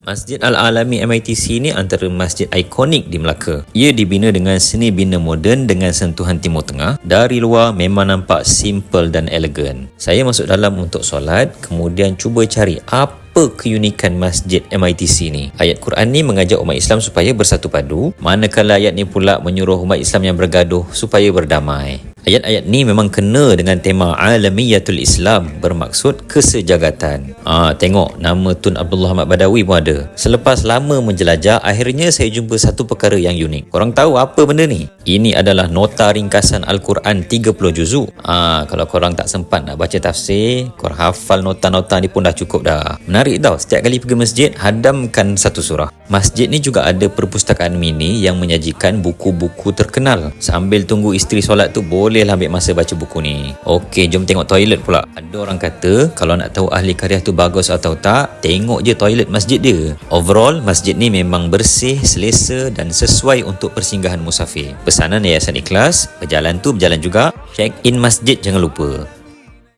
Masjid Al-Alami MITC ni antara masjid ikonik di Melaka. Ia dibina dengan seni bina moden dengan sentuhan Timur Tengah. Dari luar memang nampak simple dan elegan. Saya masuk dalam untuk solat, kemudian cuba cari apa keunikan masjid MITC ni. Ayat Quran ni mengajak umat Islam supaya bersatu padu, manakala ayat ni pula menyuruh umat Islam yang bergaduh supaya berdamai. Ayat-ayat ni memang kena dengan tema Alamiyatul Islam, bermaksud kesejagatan. Tengok nama Tun Abdullah Ahmad Badawi pun ada. Selepas lama menjelajah, akhirnya saya jumpa satu perkara yang unik. Korang tahu apa benda ni? Ini adalah nota ringkasan Al-Quran 30 juzuk. Kalau korang tak sempat nak baca tafsir, korang hafal nota-nota ni pun dah cukup dah. Menarik tau, setiap kali pergi masjid, hadamkan satu surah. Masjid ni juga ada perpustakaan mini yang menyajikan buku-buku terkenal. Sambil tunggu isteri solat tu, bolehlah ambil masa baca buku ni. Okey, jom tengok toilet pula. Ada orang kata, kalau nak tahu ahli karya tu bagus atau tak, tengok je toilet masjid dia. Overall, masjid ni memang bersih, selesa dan sesuai untuk persinggahan musafir. Pesanan Yayasan Ikhlas, berjalan tu berjalan juga. Check in masjid jangan lupa.